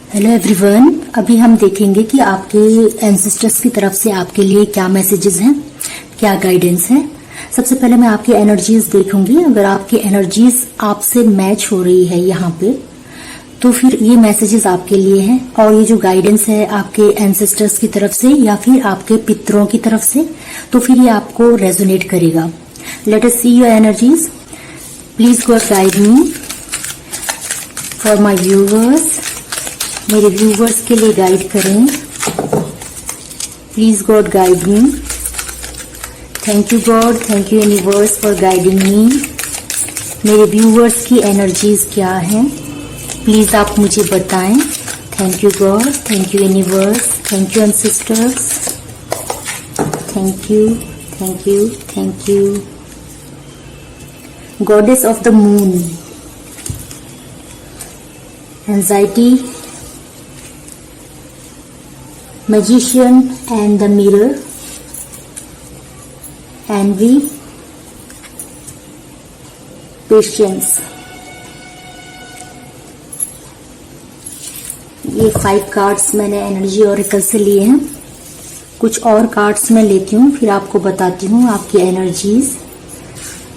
Hello everyone, अभी हम देखेंगे कि आपके एंसेस्टर्स की तरफ से आपके लिए क्या मैसेजेस हैं, क्या गाइडेंस है। सबसे पहले मैं आपकी एनर्जीज देखूंगी। अगर आपकी एनर्जीज आपसे मैच हो रही है यहाँ पे, तो फिर ये मैसेजेस आपके लिए हैं। और ये जो गाइडेंस है आपके एंसेस्टर्स की तरफ से या फिर आपके पितरों की तरफ से, तो फिर ये आपको रेजोनेट करेगा। Late us see your energies. Please God guide me for my viewers. मेरे व्यूवर्स के लिए गाइड करें। Please God guide me. Thank you God, thank you universe for guiding मी। मेरे व्यूवर्स की एनर्जीज क्या हैं, प्लीज आप मुझे बताएं। Thank you God, thank you universe, thank you ancestors, thank you, thank you, thank you. Goddess of the moon, anxiety, magician and the mirror, envy, patience। ये 5 cards मैंने energy oracle से लिए हैं। कुछ और कार्ड्स मैं लेती हूँ, फिर आपको बताती हूँ आपकी एनर्जीज।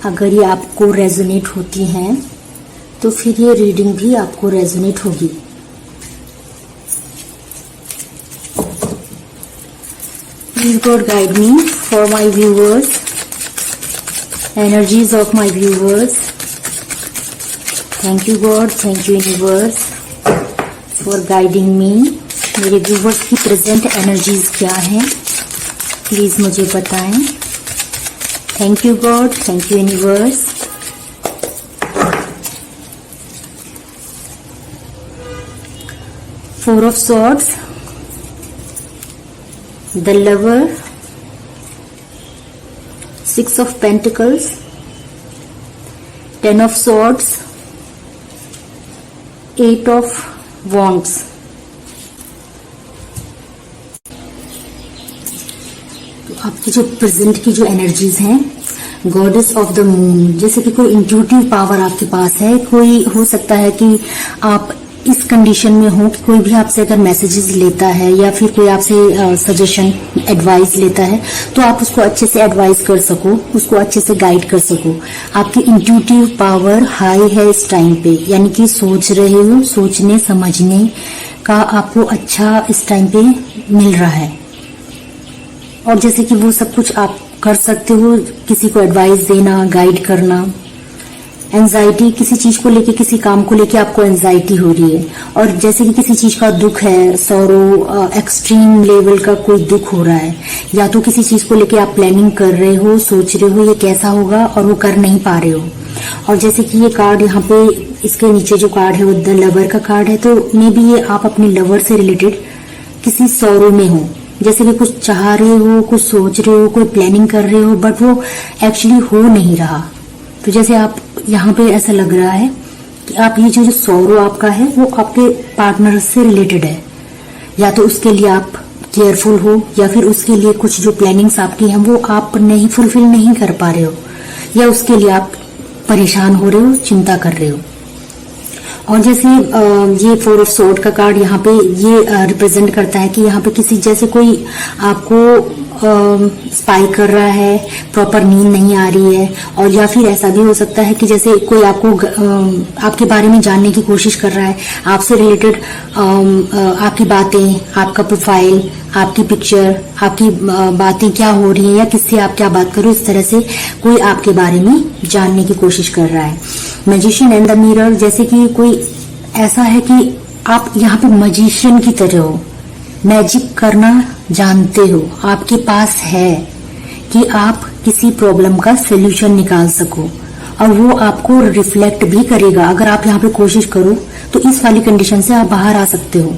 अगर ये आपको रेजोनेट होती हैं तो फिर ये रीडिंग भी आपको रेजोनेट होगी। Please God guide me for my viewers, energies of my viewers. Thank you God, thank you universe for guiding me. मेरे viewers की present energies क्या हैं, प्लीज मुझे बताएं। Thank you God, thank you universe। Four of Swords, the Lover, 6 of Pentacles, 10 of Swords, 8 of Wands। तो आपकी जो present की जो एनर्जीज हैं, गॉडेस ऑफ द मून, जैसे कि कोई इंट्यूटिव पावर आपके पास है। कोई हो सकता है कि आप इस कंडीशन में हो कि कोई भी आपसे अगर मैसेजेस लेता है या फिर कोई आपसे सजेशन एडवाइस लेता है, तो आप उसको अच्छे से एडवाइस कर सको, उसको अच्छे से गाइड कर सको। आपकी इंट्यूटिव पावर हाई है इस टाइम पे, यानी कि सोच रहे हो, सोचने समझने का आपको अच्छा इस टाइम पे मिल रहा है। और जैसे कि वो सब कुछ आप कर सकते हो, किसी को एडवाइस देना, गाइड करना। एंजाइटी, किसी चीज को लेके, किसी काम को लेके आपको एंजाइटी हो रही है, और जैसे कि किसी चीज का दुख है, सौरो, एक्सट्रीम लेवल का कोई दुख हो रहा है, या तो किसी चीज को लेके आप प्लानिंग कर रहे हो, सोच रहे हो ये कैसा होगा और वो कर नहीं पा रहे हो। और जैसे कि ये कार्ड यहाँ पे, इसके नीचे जो कार्ड है वो द लवर का कार्ड है, तो मे बी ये आप अपने लवर से रिलेटेड किसी सौरो में हो। जैसे कि कुछ चाह रहे हो, कुछ सोच रहे हो, कोई प्लानिंग कर रहे हो, बट वो एक्चुअली हो नहीं रहा। तो जैसे आप यहाँ पे ऐसा लग रहा है कि आप ये जो सौरो आपका है वो आपके पार्टनर से रिलेटेड है, या तो उसके लिए आप केयरफुल हो, या फिर उसके लिए कुछ जो प्लानिंग्स आपकी हैं वो आप नहीं फुलफिल नहीं कर पा रहे हो, या उसके लिए आप परेशान हो रहे हो, चिंता कर रहे हो। और जैसे ये 4 ऑफ सोर्ड का कार्ड यहाँ पे ये रिप्रेजेंट करता है कि यहाँ पे किसी जैसे कोई आपको स्पाई कर रहा है, प्रॉपर नींद नहीं आ रही है, और या फिर ऐसा भी हो सकता है कि जैसे कोई आपको आपके बारे में जानने की कोशिश कर रहा है, आपसे रिलेटेड आपकी बातें, आपका प्रोफाइल, आपकी पिक्चर, आपकी बातें क्या हो रही है या किससे आप क्या बात करो, इस तरह से कोई आपके बारे में जानने की कोशिश कर रहा है। मैजिशियन एंड द मिरर, जैसे कि कोई ऐसा है कि आप यहाँ पे मैजिशियन की तरह हो, मैजिक करना जानते हो, आपके पास है कि आप किसी प्रॉब्लम का सोल्यूशन निकाल सको, और वो आपको रिफ्लेक्ट भी करेगा। अगर आप यहाँ पे कोशिश करो तो इस वाली कंडीशन से आप बाहर आ सकते हो,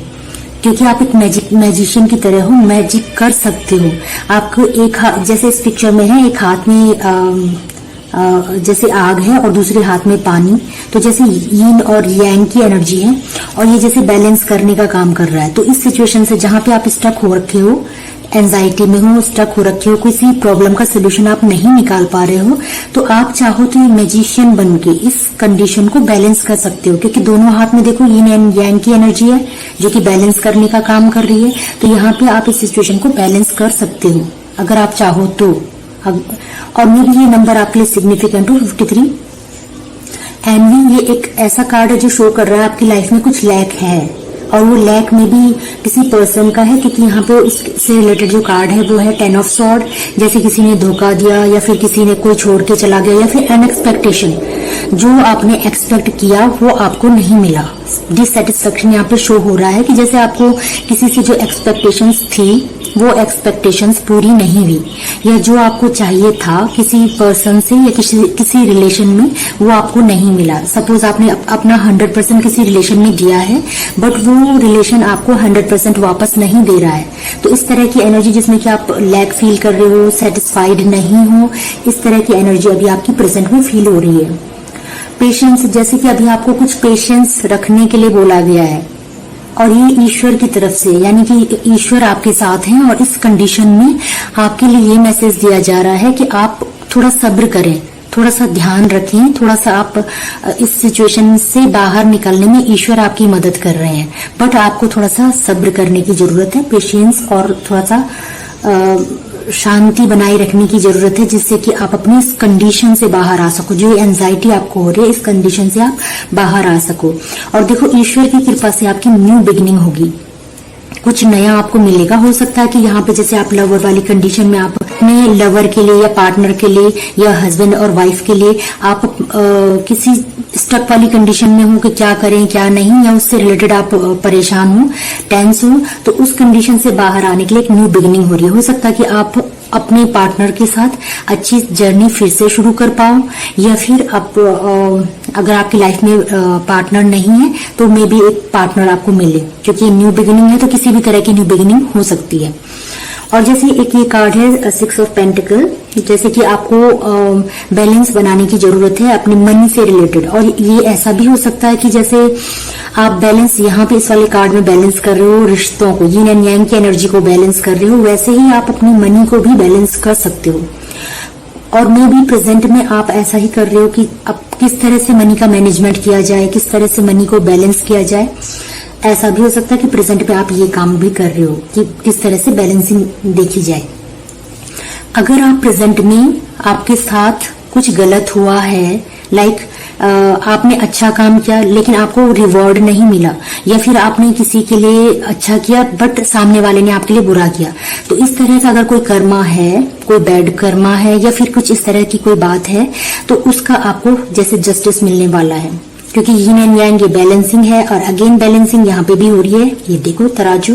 क्योंकि आप एक मैजिशियन की तरह हो, मैजिक कर सकते हो। आपको एक हाथ, जैसे इस पिक्चर में है, एक हाथ में जैसे आग है और दूसरे हाथ में पानी, तो जैसे यीन और यांग की एनर्जी है, और ये जैसे बैलेंस करने का काम कर रहा है। तो इस सिचुएशन से जहां पे आप स्टक हो रखे हो, एंजाइटी में हो, स्टक हो रखे हो, किसी प्रॉब्लम का सोल्यूशन आप नहीं निकाल पा रहे हो, तो आप चाहो तो ये मैजिशियन बन के इस कंडीशन को बैलेंस कर सकते हो। क्योंकि दोनों हाथ में देखो यिन एंड यांग की एनर्जी है, जो कि बैलेंस करने का काम कर रही है। तो यहाँ पे आप इस सिचुएशन को बैलेंस कर सकते हो अगर आप चाहो तो। और मे भी ये नंबर आपके लिए सिग्निफिकेंट हो 53। एनवी ये एक ऐसा कार्ड है जो शो कर रहा है आपकी लाइफ में कुछ लैक है, और वो लैक में भी किसी पर्सन का है, क्योंकि यहाँ पे उससे रिलेटेड जो कार्ड है वो है 10 ऑफ स्वॉर्ड। जैसे किसी ने धोखा दिया, या फिर किसी ने कोई छोड़ के चला गया, या फिर अनएक्सपेक्टेशन, जो आपने एक्सपेक्ट किया वो आपको नहीं मिला। डिससेटिस्फेक्शन यहाँ पे शो हो रहा है कि जैसे आपको किसी से जो एक्सपेक्टेशंस थी वो एक्सपेक्टेशंस पूरी नहीं हुई, या जो आपको चाहिए था किसी पर्सन से या किसी रिलेशन में वो आपको नहीं मिला। सपोज आपने अपना 100% किसी रिलेशन में दिया है, बट वो रिलेशन आपको 100% वापस नहीं दे रहा है। तो इस तरह की एनर्जी जिसमें कि आप लैक फील कर रहे हो, सेटिस्फाइड नहीं हो, इस तरह की एनर्जी अभी आपकी प्रेजेंट में फील हो रही है। पेशेंस, जैसे कि अभी आपको कुछ पेशेंस रखने के लिए बोला गया है, और ये ईश्वर की तरफ से, यानी कि ईश्वर आपके साथ हैं, और इस कंडीशन में आपके लिए ये मैसेज दिया जा रहा है कि आप थोड़ा सब्र करें, थोड़ा सा ध्यान रखें, थोड़ा सा आप इस सिचुएशन से बाहर निकलने में ईश्वर आपकी मदद कर रहे हैं, बट आपको थोड़ा सा सब्र करने की जरूरत है, पेशेंस, और थोड़ा सा शांति बनाए रखने की जरूरत है, जिससे कि आप अपनी इस कंडीशन से बाहर आ सको। जो एंजाइटी आपको हो रही है, इस कंडीशन से आप बाहर आ सको। और देखो, ईश्वर की कृपा से आपकी न्यू बिगिनिंग होगी, कुछ नया आपको मिलेगा। हो सकता है कि यहाँ पे जैसे आप लवर वाली कंडीशन में आप अपने लवर के लिए या पार्टनर के लिए या हस्बैंड और वाइफ के लिए आप किसी स्टक वाली कंडीशन में हो कि क्या करें क्या नहीं, या उससे रिलेटेड आप परेशान हो, टेंस हो, तो उस कंडीशन से बाहर आने के लिए एक न्यू बिगिनिंग हो रही है। हो सकता है कि आप अपने पार्टनर के साथ अच्छी जर्नी फिर से शुरू कर पाओ, या फिर आप अगर आपकी लाइफ में पार्टनर नहीं है तो मे बी एक पार्टनर आपको मिले, क्योंकि न्यू बिगिनिंग है तो किसी भी तरह की न्यू बिगिनिंग हो सकती है। और जैसे एक ये कार्ड है 6 ऑफ पेंटिकल, जैसे कि आपको बैलेंस बनाने की जरूरत है अपने मनी से रिलेटेड। और ये ऐसा भी हो सकता है कि जैसे आप बैलेंस यहाँ पे इस वाले कार्ड में बैलेंस कर रहे हो रिश्तों को, यीन एंड यांग की एनर्जी को बैलेंस कर रहे हो, वैसे ही आप अपनी मनी को भी बैलेंस कर सकते हो। और मे भी प्रेजेंट में आप ऐसा ही कर रहे हो कि अब किस तरह से मनी का मैनेजमेंट किया जाए, किस तरह से मनी को बैलेंस किया जाए। ऐसा भी हो सकता है कि प्रेजेंट में आप ये काम भी कर रहे हो कि किस तरह से बैलेंसिंग देखी जाए। अगर आप प्रेजेंट में आपके साथ कुछ गलत हुआ है, लाइक आपने अच्छा काम किया लेकिन आपको रिवॉर्ड नहीं मिला, या फिर आपने किसी के लिए अच्छा किया बट सामने वाले ने आपके लिए बुरा किया, तो इस तरह का अगर कोई कर्मा है, कोई बैड कर्मा है, या फिर कुछ इस तरह की कोई बात है, तो उसका आपको जैसे जस्टिस मिलने वाला है। क्योंकि यीन एंड यांग ये बैलेंसिंग है, और अगेन बैलेंसिंग यहाँ पे भी हो रही है। ये देखो तराजू,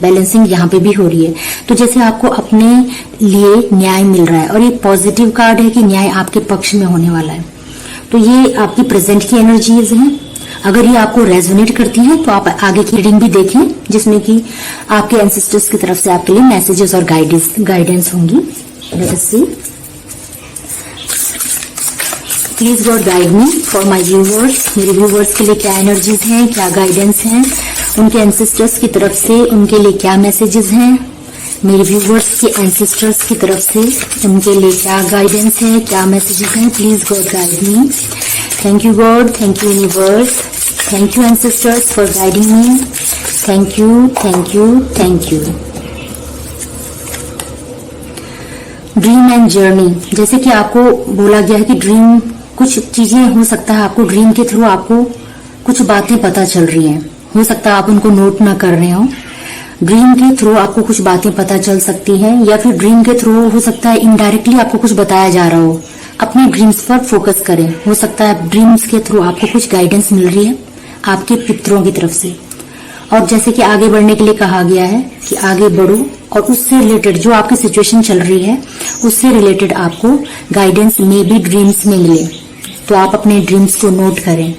बैलेंसिंग यहाँ पे भी हो रही है। तो जैसे आपको अपने लिए न्याय मिल रहा है, और ये पॉजिटिव कार्ड है कि न्याय आपके पक्ष में होने वाला है। तो ये आपकी प्रेजेंट की एनर्जीज हैं। अगर ये आपको रेजोनेट करती हैं तो आप आगे की रीडिंग भी देखें, जिसमें कि आपके एंसेस्टर्स की तरफ से आपके लिए मैसेजेस और गाइडेंस होंगी। Let us see, please God guide me for my viewers. मेरे व्यूवर्स के लिए क्या एनर्जीज हैं, क्या गाइडेंस हैं, उनके एंसेस्टर्स की तरफ से उनके लिए क्या मैसेजेस हैं, मेरे व्यूवर्स के एंसेस्टर्स की तरफ से उनके लिए क्या गाइडेंस है, क्या मैसेजेस हैं। Please God guide me. Thank you God, thank you universe, thank you ancestors for guiding me. Thank you, thank you, thank you. Dream and journey, जैसे कि आपको बोला गया है कि ड्रीम, कुछ चीजें हो सकता है आपको ड्रीम के थ्रू आपको कुछ बातें पता चल रही हैं, हो सकता है आप उनको नोट ना कर रहे हो। ड्रीम के थ्रू आपको कुछ बातें पता चल सकती हैं, या फिर ड्रीम के थ्रू हो सकता है इनडायरेक्टली आपको कुछ बताया जा रहा हो। अपने ड्रीम्स पर फोकस करें। हो सकता है ड्रीम्स के थ्रू आपको कुछ गाइडेंस मिल रही है आपके पितरों की तरफ से। और जैसे कि आगे बढ़ने के लिए कहा गया है कि आगे बढ़ो, और उससे रिलेटेड जो आपकी सिचुएशन चल रही है उससे रिलेटेड आपको गाइडेंस मे बी ड्रीम्स में मिले, तो आप अपने ड्रीम्स को नोट करें।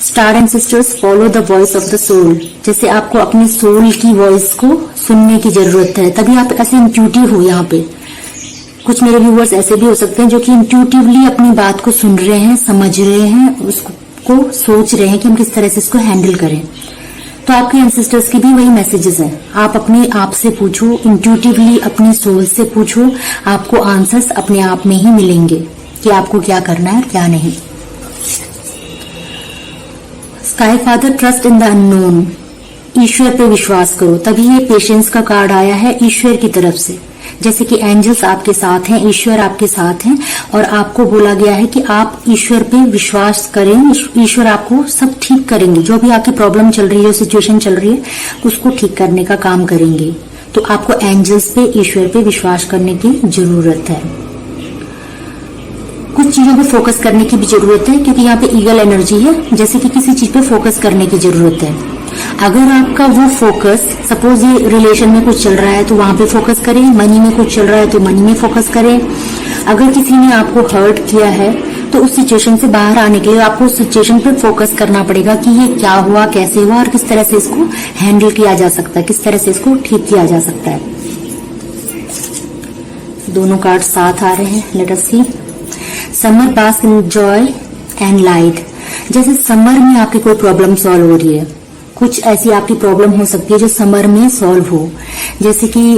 Star and sisters, follow the voice of the soul, जैसे आपको अपने सोल की वॉइस को सुनने की जरूरत है, तभी आप ऐसे इंट्यूटिव हो। यहाँ पे कुछ मेरे व्यूवर्स ऐसे भी हो सकते हैं जो कि इंट्यूटिवली अपनी बात को सुन रहे हैं, समझ रहे हैं, उसको सोच रहे हैं कि हम किस तरह से इसको हैंडल करें। तो आपके एंसेस्टर्स के भी वही मैसेजेस हैं। आप अपने आप से पूछो, इंट्यूटिवली अपने सोल से पूछो, आपको आंसर्स अपने आप में ही मिलेंगे कि आपको क्या करना है क्या नहीं। Sky father, trust in the unknown, ईश्वर पे विश्वास करो। तभी ये पेशेंस का कार्ड आया है ईश्वर की तरफ से। जैसे कि एंजल्स आपके साथ हैं, ईश्वर आपके साथ हैं, और आपको बोला गया है कि आप ईश्वर पे विश्वास करें। ईश्वर आपको सब ठीक करेंगे। जो भी आपकी प्रॉब्लम चल रही है, सिचुएशन चल रही है, उसको ठीक करने का काम करेंगे। तो आपको एंजल्स पे, ईश्वर पे विश्वास करने की जरूरत है। कुछ चीजों पे फोकस करने की भी जरूरत है, क्योंकि यहाँ पे ईगल एनर्जी है। जैसे कि किसी चीज पे फोकस करने की जरूरत है। अगर आपका वो फोकस, सपोज ये रिलेशन में कुछ चल रहा है तो वहां पे फोकस करें, मनी में कुछ चल रहा है तो मनी में फोकस करें। अगर किसी ने आपको हर्ट किया है तो उस सिचुएशन से बाहर आने के लिए आपको उस सिचुएशन पे फोकस करना पड़ेगा कि ये क्या हुआ, कैसे हुआ, और किस तरह से इसको हैंडल किया जा सकता है, किस तरह से इसको ठीक किया जा सकता है। दोनों कार्ड साथ आ रहे हैं। Let us see. Summer bask in joy and light. जैसे समर में आपकी कोई प्रॉब्लम सॉल्व हो रही है, कुछ ऐसी आपकी प्रॉब्लम हो सकती है जो समर में सॉल्व हो। जैसे कि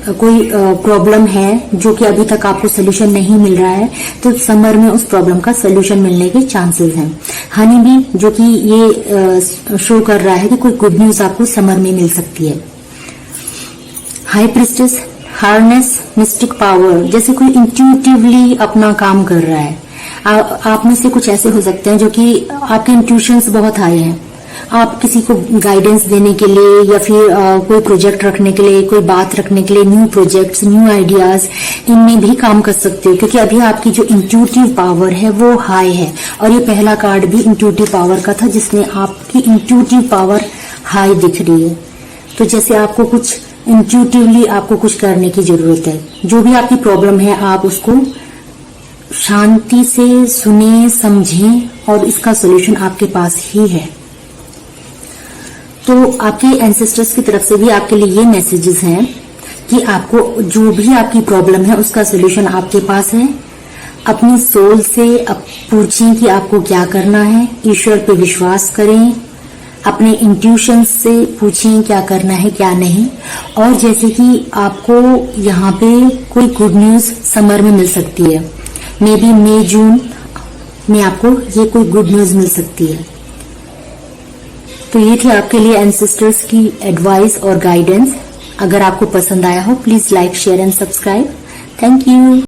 कोई प्रॉब्लम है जो कि अभी तक आपको सोल्यूशन नहीं मिल रहा है, तो समर में उस प्रॉब्लम का सोल्यूशन मिलने के चांसेस हैं। हनी भी जो कि ये शो कर रहा है कि कोई गुड न्यूज आपको समर में मिल सकती है। High priestess, harness mistake power. जैसे कोई इंट्यूटिवली अपना काम कर रहा है। आप में से कुछ ऐसे हो सकते हैं जो कि आपके इंट्यूशंस बहुत हाई हैं। आप किसी को गाइडेंस देने के लिए, या फिर कोई प्रोजेक्ट रखने के लिए, कोई बात रखने के लिए, न्यू प्रोजेक्ट्स, न्यू आइडियाज, इनमें भी काम कर सकते हो, क्योंकि अभी आपकी जो इंट्यूटिव पावर है वो हाई है। और ये पहला कार्ड भी इंट्यूटिव पावर का था, जिसमें आपकी इंट्यूटिव पावर हाई दिख रही है। तो जैसे आपको कुछ इंट्यूटिवली आपको कुछ करने की जरूरत है। जो भी आपकी प्रॉब्लम है आप उसको शांति से सुने, समझें, और इसका सोल्यूशन आपके पास ही है। तो आपके एंसेस्टर्स की तरफ से भी आपके लिए ये मैसेजेस हैं कि आपको जो भी आपकी प्रॉब्लम है उसका सोल्यूशन आपके पास है। अपनी सोल से पूछें कि आपको क्या करना है। ईश्वर पे विश्वास करें। अपने इंट्यूशन से पूछें क्या करना है, क्या नहीं। और जैसे कि आपको यहाँ पे कोई गुड न्यूज समर में मिल सकती है, मे बी मई जून में आपको ये कोई गुड न्यूज मिल सकती है। तो ये थी आपके लिए एंसेस्टर्स की एडवाइस और गाइडेंस। अगर आपको पसंद आया हो, please like, share and subscribe. Thank you.